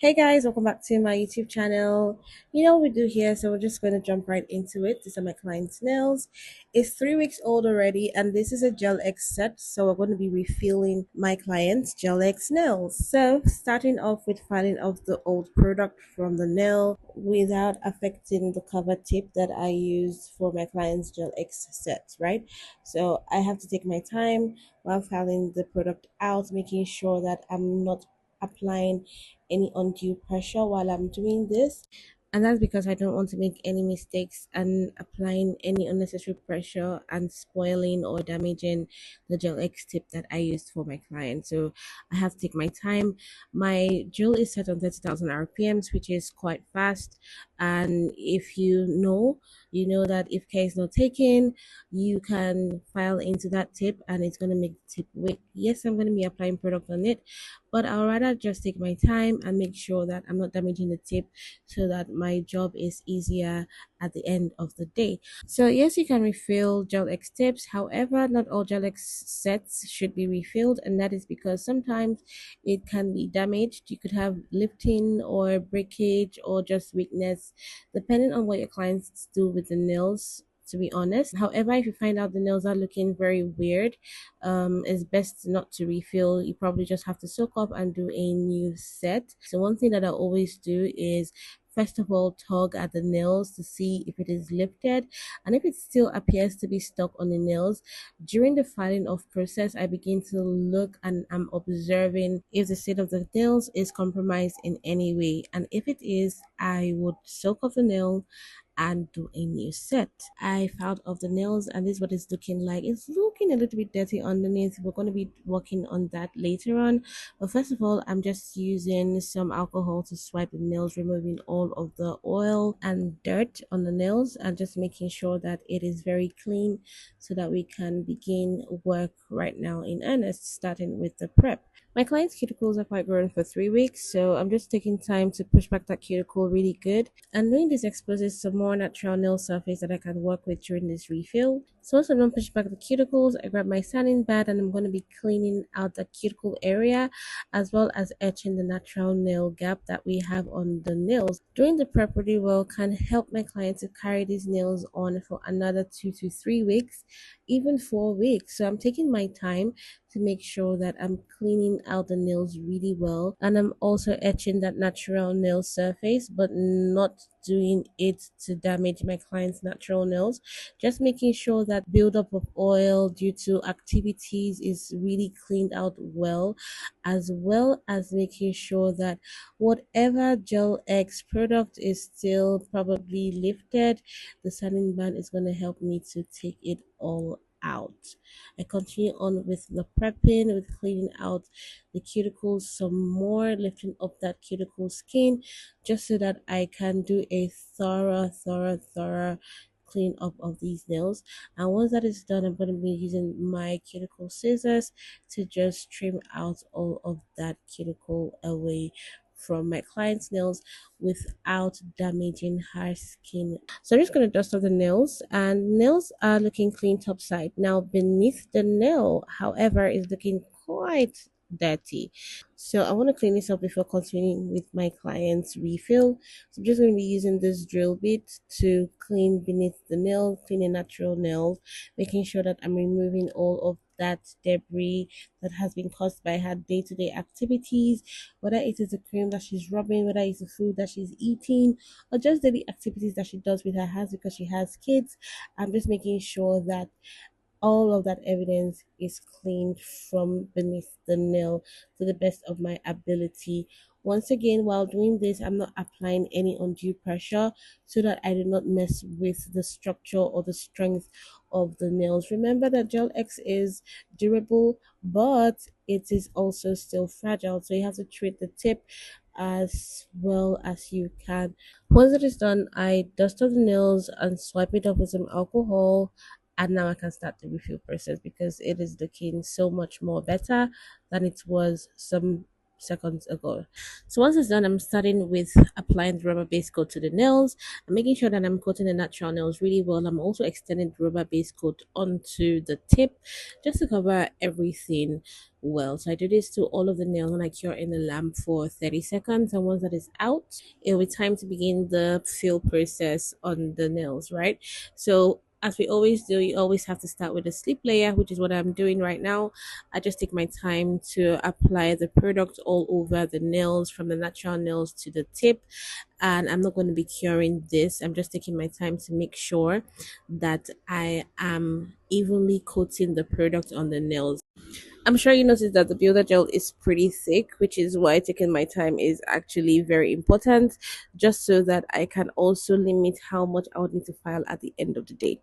Hey guys, welcome back to my YouTube channel. You know what we do here, so we're just going to jump right into it. These are my client's nails. It's 3 weeks old already, and this is a Gelx set, so we're going to be refilling my client's Gelx nails. So, starting off with filing off the old product from the nail without affecting the cover tip that I used for my client's Gelx set, right? So, I have to take my time while filing the product out, making sure that I'm not applying any undue pressure while I'm doing this. And that's because I don't want to make any mistakes and applying any unnecessary pressure and spoiling or damaging the gel X tip that I used for my client. So I have to take my time. My drill is set on 30,000 RPMs, which is quite fast. And if you know that if care is not taken, you can file into that tip and it's going to make the tip wick. Yes, I'm going to be applying product on it, but I'll rather just take my time and make sure that I'm not damaging the tip so that my job is easier at the end of the day. So yes, you can refill gel X tips. However, not all gel X sets should be refilled, and that is because sometimes it can be damaged. You could have lifting or breakage or just weakness, depending on what your clients do with the nails, to be honest. However, if you find out the nails are looking very weird, it's best not to refill. You probably just have to soak up and do a new set. So one thing that I always do is first of all tug at the nails to see if it is lifted, and if it still appears to be stuck on the nails during the filing off process, I begin to look and I'm observing if the state of the nails is compromised in any way, and if it is, I would soak off the nail and do a new set. I filed off the nails and this is what it's looking like. It's looking a little bit dirty underneath. We're going to be working on that later on. But first of all, I'm just using some alcohol to swipe the nails, removing all of the oil and dirt on the nails and just making sure that it is very clean so that we can begin work right now in earnest, starting with the prep. My client's cuticles are quite grown for 3 weeks, so I'm just taking time to push back that cuticle really good. And doing this exposes some more natural nail surface that I can work with during this refill. So once I'm done pushing back the cuticles, I grab my sanding pad and I'm going to be cleaning out the cuticle area as well as etching the natural nail gap that we have on the nails. Doing the prep really well can help my client to carry these nails on for another 2 to 3 weeks, even 4 weeks. So I'm taking my time to make sure that I'm cleaning out the nails really well, and I'm also etching that natural nail surface but not doing it to damage my client's natural nails, just making sure that buildup of oil due to activities is really cleaned out well as making sure that whatever gel X product is still probably lifted, the sanding band is going to help me to take it all out. I continue on with the prepping, with cleaning out the cuticles some more, lifting up that cuticle skin just so that I can do a thorough clean up of these nails. And once that is done, I'm going to be using my cuticle scissors to just trim out all of that cuticle away from my client's nails without damaging her skin. So I'm just going to dust off the nails, and nails are looking clean top side. Now beneath the nail, however, is looking quite dirty. So I want to clean this up before continuing with my client's refill. So I'm just going to be using this drill bit to clean beneath the nail, clean a natural nail, making sure that I'm removing all of that debris that has been caused by her day-to-day activities, whether it is the cream that she's rubbing, whether it's the food that she's eating, or just daily activities that she does with her hands because she has kids. I'm just making sure that all of that evidence is cleaned from beneath the nail to the best of my ability. Once again, while doing this, I'm not applying any undue pressure so that I do not mess with the structure or the strength of the nails. Remember that Gel X is durable, but it is also still fragile, so you have to treat the tip as well as you can. Once it is done, I dust off the nails and swipe it off with some alcohol, and now I can start the refill process because it is looking so much more better than it was some seconds ago. So once it's done, I'm starting with applying the rubber base coat to the nails. I'm making sure that I'm coating the natural nails really well. I'm also extending the rubber base coat onto the tip just to cover everything well. So I do this to all of the nails when I cure in the lamp for 30 seconds. And once that is out, it'll be time to begin the fill process on the nails, right? So as we always do, you always have to start with a sleep layer, which is what I'm doing right now. I just take my time to apply the product all over the nails, from the natural nails to the tip. And I'm not going to be curing this. I'm just taking my time to make sure that I am evenly coating the product on the nails. I'm sure you noticed that the builder gel is pretty thick, which is why taking my time is actually very important, just so that I can also limit how much I would need to file at the end of the day.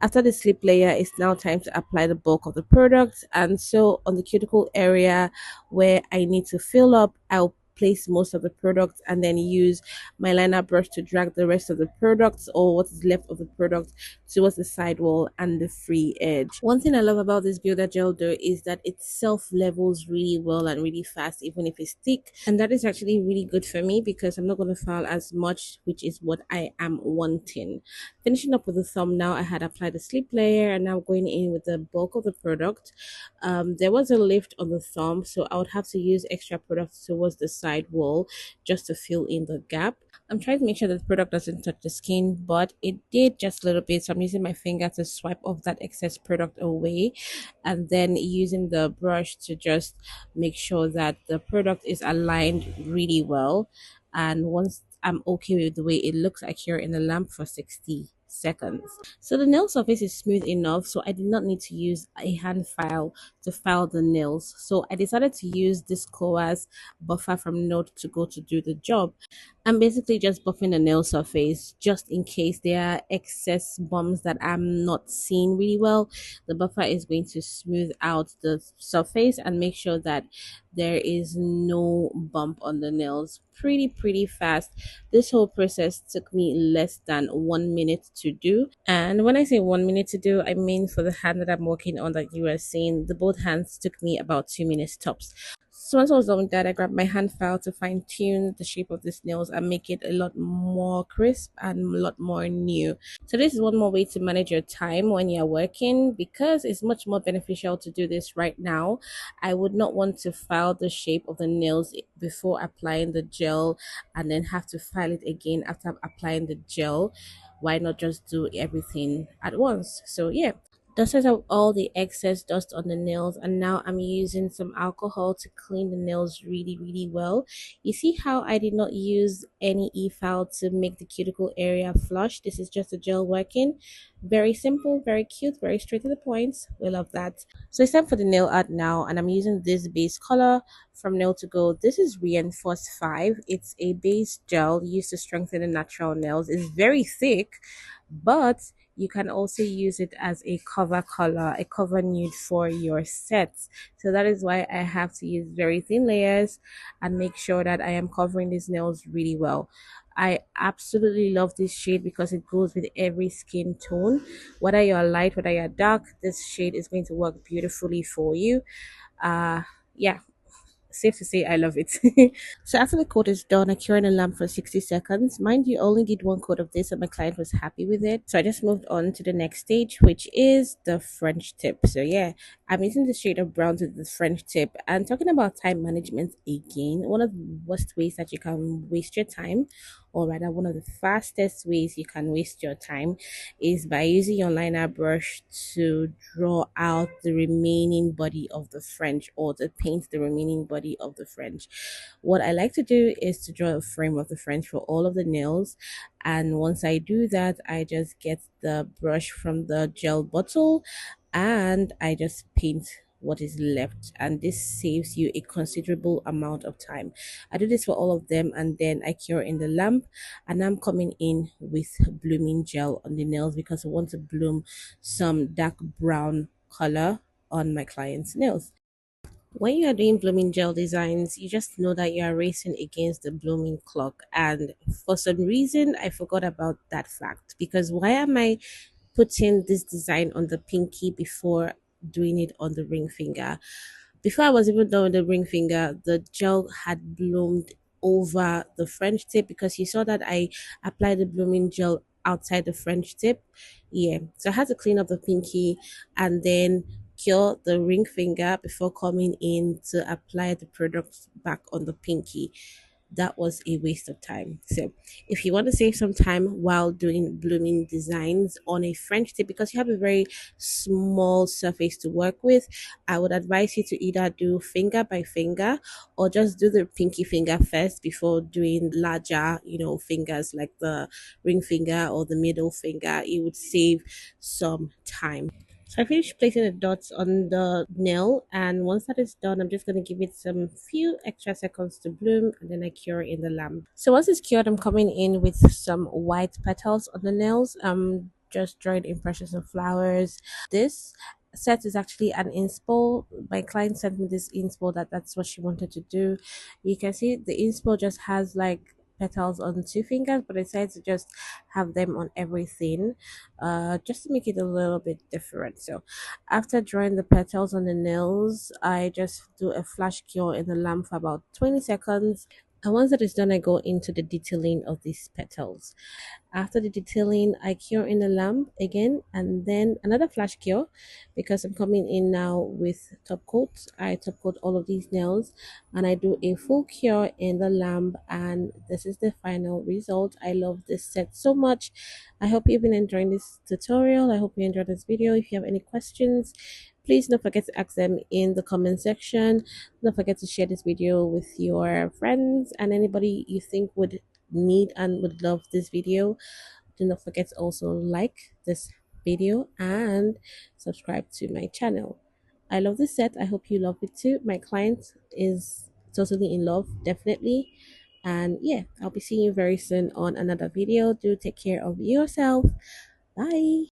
After the slip layer, it's now time to apply the bulk of the product. And so on the cuticle area where I need to fill up, I'll place most of the product and then use my liner brush to drag the rest of the products, or what is left of the product, towards the sidewall and the free edge. One thing I love about this builder gel though is that it self levels really well and really fast, even if it's thick. And that is actually really good for me because I'm not going to file as much, which is what I am wanting. Finishing up with the thumb now, I had applied the slip layer and now going in with the bulk of the product. There was a lift on the thumb, so I would have to use extra product towards the side wall just to fill in the gap. I'm trying to make sure that the product doesn't touch the skin, but it did just a little bit. So I'm using my finger to swipe off that excess product away, and then using the brush to just make sure that the product is aligned really well. And once I'm okay with the way it looks, I cure in the lamp for 60 seconds. So the nail surface is smooth enough, so I did not need to use a hand file to file the nails. So I decided to use this Coas buffer from Note to go to do the job. I'm basically just buffing the nail surface just in case there are excess bumps that I'm not seeing really well. The buffer is going to smooth out the surface and make sure that there is no bump on the nails pretty fast. This whole process took me less than 1 minute to do. And when I say 1 minute to do, I mean for the hand that I'm working on that you are seeing, the both hands took me about 2 minutes tops. So once I was done with that, I grabbed my hand file to fine tune the shape of these nails and make it a lot more crisp and a lot more new. So this is one more way to manage your time when you're working, because it's much more beneficial to do this right now. I would not want to file the shape of the nails before applying the gel and then have to file it again after applying the gel. Why not just do everything at once? So yeah, dusted out all the excess dust on the nails, and now I'm using some alcohol to clean the nails really well. You see how I did not use any e-file to make the cuticle area flush? This is just a gel working. Very simple, very cute, very straight to the point. We love that. So it's time for the nail art now, and I'm using this base color from Nail to Go. This is Reinforce 5. It's a base gel used to strengthen the natural nails. It's very thick, but you can also use it as a cover color, a cover nude for your sets. So that is why I have to use very thin layers and make sure that I am covering these nails really well. I absolutely love this shade because it goes with every skin tone. Whether you're light, whether you're dark, this shade is going to work beautifully for you. Yeah, safe to say I love it. So after the coat is done, I cure in a lamp for 60 seconds. Mind you, only did one coat of this and my client was happy with it. So I just moved on to the next stage, which is the French tip. So yeah, I'm using the shade of brown to the French tip. And talking about time management again, one of the worst ways that you can waste your time, or rather one of the fastest ways you can waste your time, is by using your liner brush to draw out the remaining body of the French, or to paint the remaining body of the French. What I like to do is to draw a frame of the French for all of the nails, and once I do that, I just get the brush from the gel bottle and I just paint what is left, and this saves you a considerable amount of time. I do this for all of them, and then I cure in the lamp, and I'm coming in with blooming gel on the nails because I want to bloom some dark brown color on my client's nails. When you are doing blooming gel designs, you just know that you are racing against the blooming clock, and for some reason I forgot about that fact, because why am I putting this design on the pinky before doing it on the ring finger? Before I was even done with the ring finger, the gel had bloomed over the French tip because you saw that I applied the blooming gel outside the French tip. Yeah, so I had to clean up the pinky and then cure the ring finger before coming in to apply the product back on the pinky. That was a waste of time. So, if you want to save some time while doing blooming designs on a French tip, because you have a very small surface to work with, I would advise you to either do finger by finger or just do the pinky finger first before doing larger, fingers like the ring finger or the middle finger. It would save some time. So I finished placing the dots on the nail, and once that is done, I'm just going to give it some few extra seconds to bloom, and then I cure in the lamp. So once it's cured, I'm coming in with some white petals on the nails. I'm just drawing impressions of flowers. This set is actually an inspo. My client sent me this inspo that's what she wanted to do. You can see the inspo just has like petals on two fingers, but I decided to just have them on everything, just to make it a little bit different. So after drawing the petals on the nails, I just do a flash cure in the lamp for about 20 seconds. And once that is done, I go into the detailing of these petals. After the detailing, I cure in the lamp again and then another flash cure because I'm coming in now with top coat. I top coat all of these nails and I do a full cure in the lamp, and this is the final result. I love this set so much. I hope you've been enjoying this tutorial. I hope you enjoyed this video. If you have any questions, please don't forget to ask them in the comment section. Don't forget to share this video with your friends and anybody you think would need and would love this video. Do not forget to also like this video and subscribe to my channel. I love this set. I hope you love it too. My client is totally in love, definitely. And yeah, I'll be seeing you very soon on another video. Do take care of yourself. Bye.